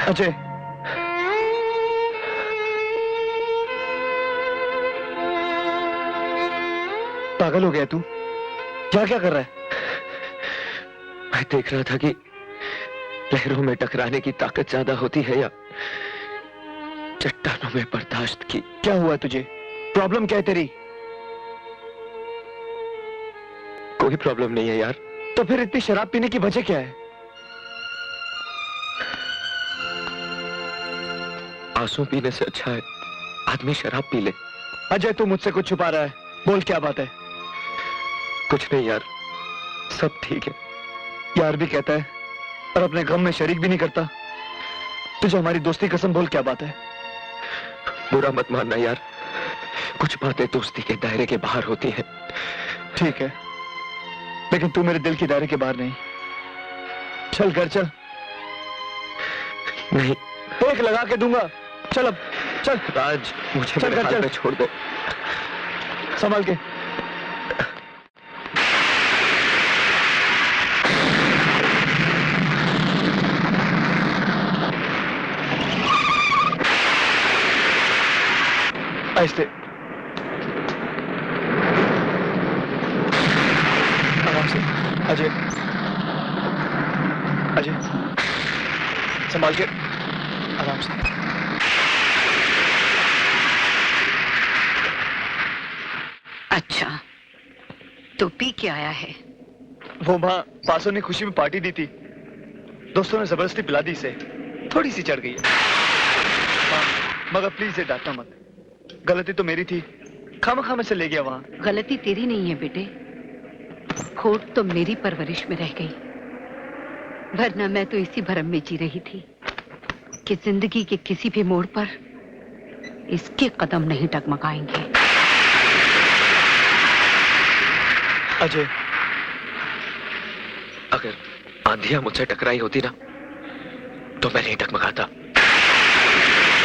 अजय, पागल हो गया तू? क्या क्या कर रहा है? मैं देख रहा था कि लहरों में टकराने की ताकत ज्यादा होती है या चट्टानों में बर्दाश्त की। क्या हुआ तुझे? प्रॉब्लम क्या है तेरी? कोई प्रॉब्लम नहीं है यार। तो फिर इतनी शराब पीने की वजह क्या है? आंसू पीने से अच्छा है आदमी शराब पी ले। अजय, तू मुझसे कुछ छुपा रहा है। बोल, क्या बात है? कुछ नहीं यार, सब ठीक है। यार भी कहता है और अपने गम में शरीक भी नहीं करता। तुझे हमारी दोस्ती कसम, बोल क्या बात है? बुरा मत मानना यार, कुछ बातें दोस्ती के दायरे के बाहर होती हैं। ठीक है, लेकिन तू मेरे दिल के दायरे के बाहर नहीं। चल घर चल। नहीं, एक लगा के दूंगा। चल अब, चल। राज, मुझे चल मेरे घर हाल चल। में छोड़ दे। संभाल के। ऐसे आराम से। अजय, अजय, संभाल के, आराम से। अच्छा, तो पी के आया है? वो माँ पासों ने खुशी में पार्टी दी थी, दोस्तों ने जबरदस्ती पिला दी इसे। थोड़ी सी चढ़ गई है माँ, मगर प्लीज ये डांटना मत। गलती तो मेरी थी, खामखा में से ले गया वहां। गलती तेरी नहीं है बेटे, खोट तो मेरी परवरिश में रह गई। वरना मैं तो इसी भरम में जी रही थी कि जिंदगी के किसी भी मोड़ पर इसके कदम नहीं डगमगाएंगे। अजय, अगर आंधियां मुझसे टकराई होती ना तो मैं नहीं डगमगाता,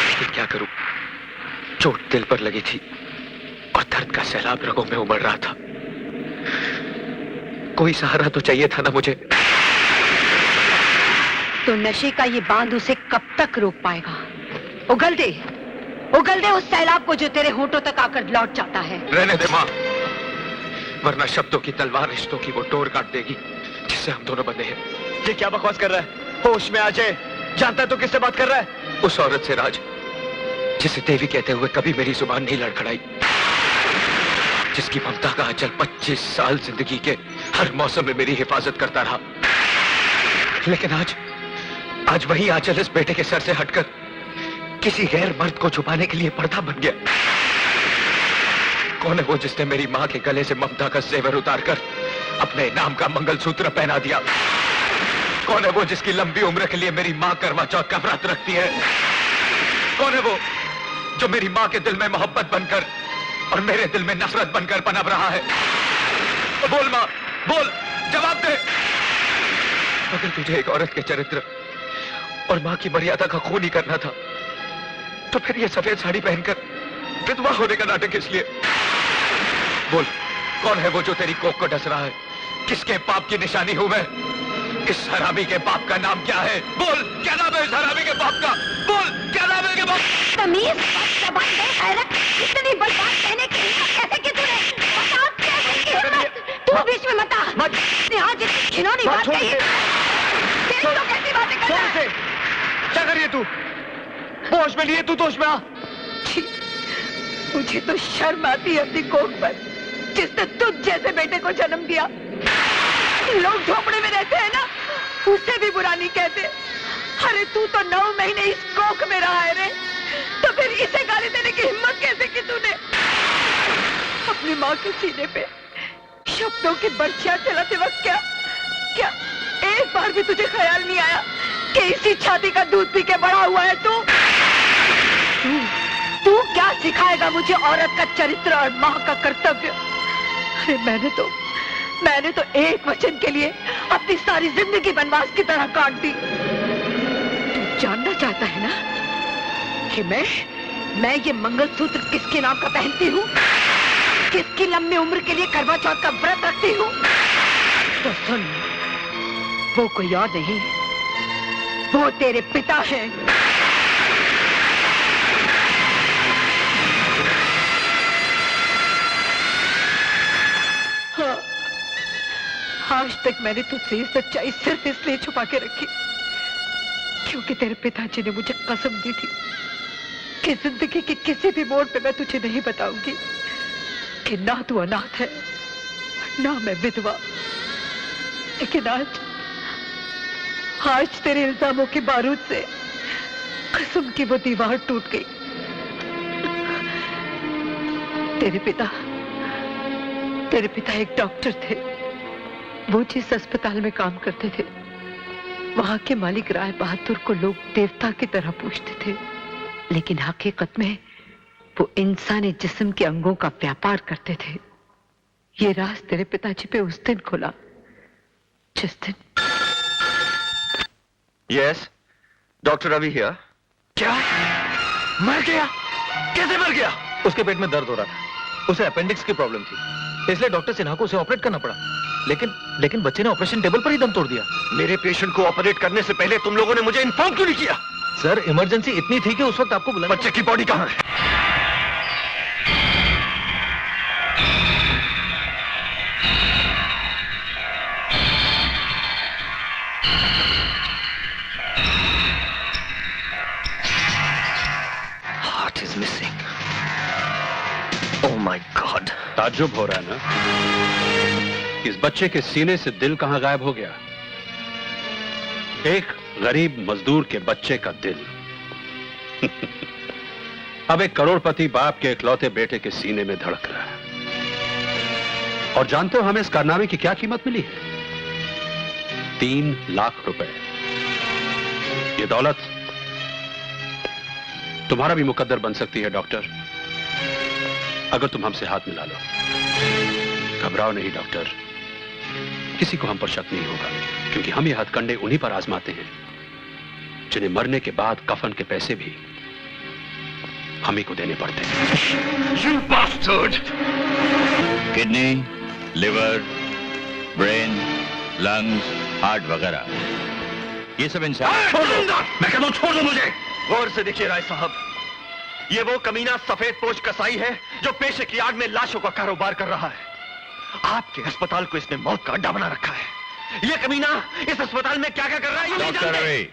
लेकिन क्या करूं, चोट दिल पर लगी थी और दर्द का सैलाब रगों में उमड़ रहा था। कोई सहारा तो चाहिए था ना मुझे। तो नशे का ये बांध उसे कब तक रोक पाएगा? उगल दे उस सैलाब को जो तेरे होठों तक आकर लौट जाता है। रहने दे मां, वरना शब्दों की तलवार रिश्तों की वो डोर काट देगी जिससे हम दोनों बंधे हैं। ये क्या बकवास कर रहा है? होश में अजय, जानता है तो किससे बात कर रहा है? उस औरत से राज, जिसे देवी कहते हुए कभी मेरी जुबान नहीं लड़खड़ाई, जिसकी ममता का आंचल 25 साल जिंदगी के हर मौसम में मेरी हिफाजत करता रहा। लेकिन आज वही आंचल इस बेटे के सर से हटकर किसी गैर मर्द को छुपाने के लिए पर्दा बन गया। कौन है वो जिसने मेरी मां के गले से ममता का जेवर उतारकर अपने नाम का मंगलसूत्र पहना दिया? कौन है वो जिसकी लंबी उम्र के लिए मेरी मां करवा चौथ का व्रत रखती है? कौन है वो जो मेरी मां के दिल में मोहब्बत बनकर और मेरे दिल में नफरत बनकर पनप रहा है? बोल मां, बोल, जवाब दे। अगर तुझे एक औरत के चरित्र और मां की मर्यादा का खून ही करना था तो फिर ये सफेद साड़ी पहनकर विधवा होने का नाटक किस लिए? बोल, कौन है वो जो तेरी कोख को डस रहा है? किसके पाप की निशानी हूं मैं? इस हरामी के बाप का नाम क्या है? बोल, क्या नाम है इस हरामी के बाप का? बोल, क्या नाम है इसके बाप? तमीज, जबान दे, हैरत, इतनी बड़ी बात कहने की हिम्मत कैसे की तूने? बता, कैसे की हिम्मत? तू बीच में मत आ। आज इतनी घिनौनी बात कही है। तेरी तो कैसी बातें कर रहा है? क्या कर रही है तू? होश में लिए, तू तो होश में आ। मुझे तो शर्म आती है अपनी कोख पर, जिसने तुझ जैसे बेटे को जन्म दिया। लोग झोपड़े में रहते हैं ना, उससे भी बुरा नहीं कहते। अरे तू तो 9 महीने इस कोख में रहा है रे, तो फिर इसे गाली देने की हिम्मत कैसे की तूने? अपनी माँ के सीने पे शब्दों की बर्छियां चलाते वक्त क्या एक बार भी तुझे ख्याल नहीं आया कि इसी छाती का दूध पी के बड़ा हुआ है तू? तू क्या सिखाएगा मुझे औरत का चरित्र और माँ का कर्तव्य? अरे मैंने तो एक वचन के लिए अपनी सारी जिंदगी वनवास की तरह काट दी। तू जानना चाहता है ना कि मैं ये मंगलसूत्र किसके नाम का पहनती हूँ, किसकी लंबी उम्र के लिए करवा चौथ का व्रत रखती हूँ? तो सुन, वो कोई और नहीं, वो तेरे पिता हैं। हाँ, आज तक मैंने तुझसे ये सच्चाई सिर्फ इसलिए छुपा के रखी क्योंकि तेरे पिताजी ने मुझे कसम दी थी कि जिंदगी के किसी भी मोड़ पे मैं तुझे नहीं बताऊंगी कि ना तू अनाथ है ना मैं विधवा। लेकिन आज तेरे इल्जामों के बारूद से कसम की वो दीवार टूट गई। तेरे पिता एक डॉक्टर थे। वो जिस अस्पताल में काम करते थे वहां के मालिक राय बहादुर को लोग देवता की तरह पूजते थे, लेकिन हकीकत में वो इंसानी जिस्म के अंगों का व्यापार करते थे। ये राज तेरे पिताजी पे उस दिन खुला जिस दिन। Yes, doctor Ravi here. क्या? मर गया? कैसे मर गया? उसके पेट में दर्द हो रहा था, उसे अपेंडिक्स की प्रॉब्लम थी, इसलिए डॉक्टर सिन्हा को उसे ऑपरेट करना पड़ा। लेकिन बच्चे ने ऑपरेशन टेबल पर ही दम तोड़ दिया। मेरे पेशेंट को ऑपरेट करने से पहले तुम लोगों ने मुझे इन्फॉर्म क्यों नहीं किया? सर, इमरजेंसी इतनी थी कि उस वक्त आपको बुलाना। बच्चे की बॉडी कहां है? Heart is missing. Oh my God. ताज्जुब हो रहा है ना? इस बच्चे के सीने से दिल कहां गायब हो गया? एक गरीब मजदूर के बच्चे का दिल अब एक करोड़पति बाप के इकलौते बेटे के सीने में धड़क रहा है। और जानते हो हमें इस कारनामे की क्या कीमत मिली है? 3 लाख रुपए। ये दौलत तुम्हारा भी मुकद्दर बन सकती है डॉक्टर, अगर तुम हमसे हाथ मिला लो। घबराओ नहीं डॉक्टर, किसी को हम पर शक नहीं होगा, क्योंकि हम ये हथकंडे उन्हीं पर आजमाते हैं जिन्हें मरने के बाद कफन के पैसे भी हम ही को देने पड़ते हैं। You bastard! Kidney, liver, brain, lungs, heart वगैरह, ये सब इंसान। छोड़ दो! मैं कहता हूं छोड़ दो मुझे। गौर से देखिए राय साहब, ये वो कमीना सफेद पोश कसाई है जो पेशे की आड़ में लाशों का कारोबार कर रहा है। आपके अस्पताल को इसने मौत का अड्डा बना रखा है। ये कमीना इस अस्पताल में क्या क्या कर रहा है ये नहीं डॉक्टर जानते। रवि,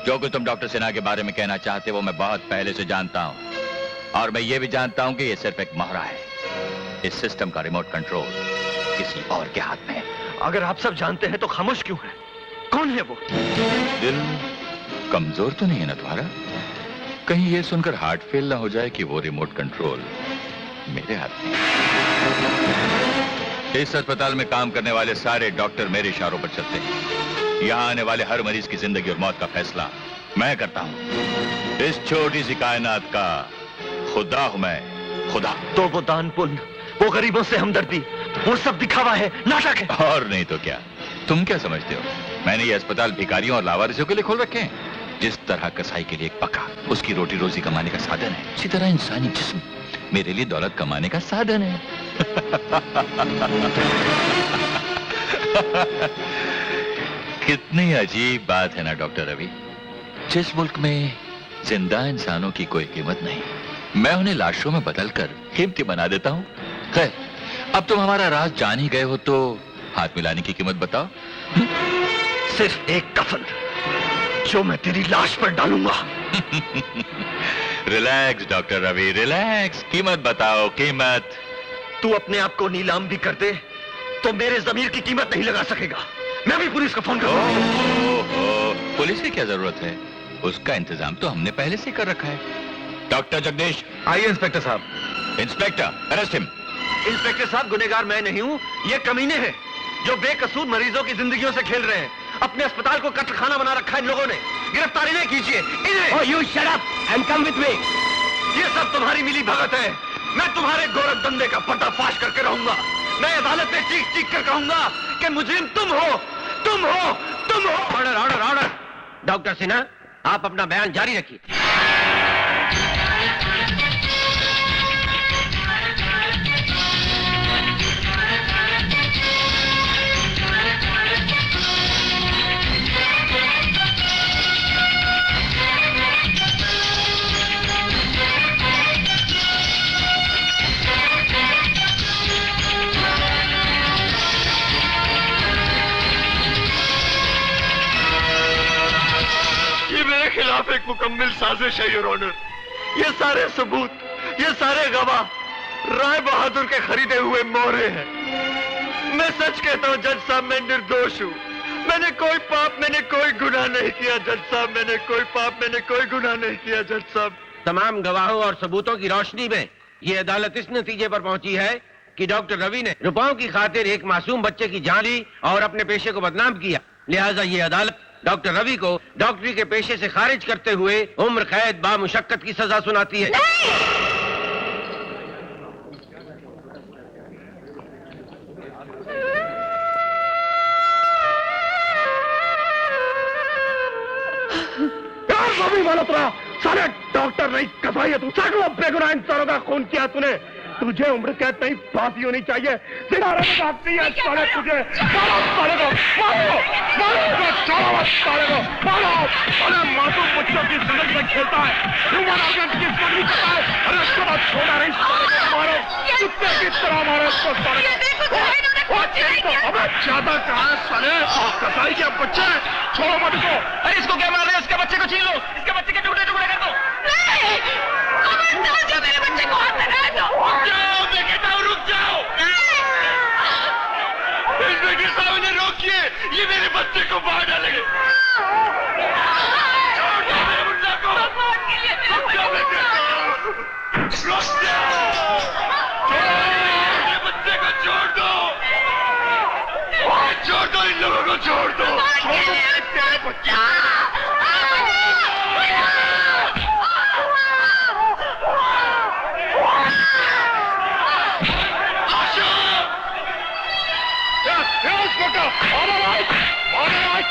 जो कुछ तुम डॉक्टर सिन्हा के बारे में कहना चाहते हो वो मैं बहुत पहले से जानता हूं, और मैं ये भी जानता हूं कि ये सिर्फ एक मोहरा है। इस सिस्टम का रिमोट कंट्रोल किसी और के हाथ में है। अगर आप सब जानते हैं तो खामोश क्यों है? कौन है वो? दिल कमजोर तो नहीं है ना तुम्हारा? कहीं ये सुनकर हार्ट फेल ना हो जाए कि वो रिमोट कंट्रोल मेरे हाथ में। इस अस्पताल में काम करने वाले सारे डॉक्टर मेरे इशारों पर चलते हैं। यहाँ आने वाले हर मरीज की जिंदगी और मौत का फैसला मैं करता हूँ। इस छोटी सी कायनात का खुदा हूं मैं, खुदा। तो वो दान पुण्य, वो गरीबों से हमदर्दी, वो सब दिखावा है, नाटक है। और नहीं तो क्या? तुम क्या समझते हो मैंने ये अस्पताल भिखारियों और लावारिसों के लिए खोल रखे हैं? जिस तरह कसाई के लिए एक पका उसकी रोटी रोजी कमाने का साधन है, इसी तरह इंसानी जिस्म मेरे लिए दौलत कमाने का साधन है। कितनी अजीब बात है ना डॉक्टर रवि। जिस मुल्क में जिंदा इंसानों की कोई कीमत नहीं, मैं उन्हें लाशों में बदलकर कीमती बना देता हूं। खैर, अब तुम हमारा राज जान ही गए हो तो हाथ मिलाने की कीमत बताओ। सिर्फ एक कफन जो मैं तेरी लाश पर डालूंगा। Relax doctor Ravi, relax. कीमत बताओ, कीमत। तू अपने आप को नीलाम भी कर दे तो मेरे जमीर की कीमत नहीं लगा सकेगा। मैं भी पुलिस को फोन करूंगा। पुलिस की क्या जरूरत है? उसका इंतजाम तो हमने पहले से कर रखा है। डॉक्टर जगदीश। आइए इंस्पेक्टर साहब। Inspector, arrest him. इंस्पेक्टर साहब, गुनहगार मैं नहीं हूँ, ये कमीने हैं जो बेकसूर मरीजों की जिंदगियों से खेल रहे हैं। अपने अस्पताल को कत्लखाना बना रखा है इन लोगों ने। गिरफ्तारी नहीं कीजिए इन्हें। You shut up and come with me. ये सब तुम्हारी मिली भगत है। मैं तुम्हारे गोरख धंधे का पर्दाफाश करके रहूंगा। मैं अदालत में चीख चीख कर कहूंगा कि मुजरिम तुम हो, तुम हो, तुम हो। Order order order. Doctor Sinha, आप अपना बयान जारी रखिए। मेरे खिलाफ एक मुकम्मल साजिश है योर ऑनर। ये सारे सबूत, ये सारे गवाह राय बहादुर के खरीदे हुए मोहरे हैं। मैं सच कहता हूँ जज साहब, मैं निर्दोष हूँ। मैंने कोई पाप, मैंने कोई गुनाह नहीं किया जज साहब, मैंने कोई पाप, मैंने कोई गुनाह नहीं किया जज साहब। तमाम गवाहों और सबूतों की रोशनी में ये अदालत इस नतीजे पर पहुंची है कि डॉक्टर रवि ने रुपयों की खातिर एक मासूम बच्चे की जान ली और अपने पेशे को बदनाम किया। लिहाजा ये अदालत डॉक्टर रवि को डॉक्टरी के पेशे से खारिज करते हुए उम्र कैद बामुशक्कत की सजा सुनाती है। रवि मल्होत्रा, सारे डॉक्टर नहीं कसाई है तू। सैकड़ों बेगुनाह इंसानों का खून किया तूने। तुझे उम्र कैद नहीं, फांसी होनी चाहिए। जिंदा रहने का हक नहीं है साले तुझे। मारो साले को, मारो, मारो, छोड़ो मत साले को, मारो। अरे मासूम बच्चों की जिंदगी में खेलता है, ह्यूमन ऑर्गन की स्मगलिंग करता है। अरे उसके बाद छोड़ा नहीं साले को, मारो, कुत्ते की तरह मारो उसको साले को। अबे ज्यादा कहा है साले, कसाई के बच्चे, छोड़ो मत इसको। अरे इसको क्या मार रहे हो? इसके बच्चे को छीन लो, इसके बच्चे के टुकड़े टुकड़े कर दो। नहीं, खबरदार जो मेरे बच्चे को हाथ लगा दो। जाओ, मैं कहता हूँ रुक जाओ। इंस्पेक्टर साहब ने रोकिए, ये मेरे बच्चे को मार डालेंगे। छोड़ दो मेरे मुन्ना को। रुक जाओ बेटे, रुक जाओ। मेरे बच्चे को छोड़ दो, छोड़ दो, इन लोगों को छोड़ दो। छोड़ दो तेरे बच्चे। Yes, yes, Doctor! All right! All right!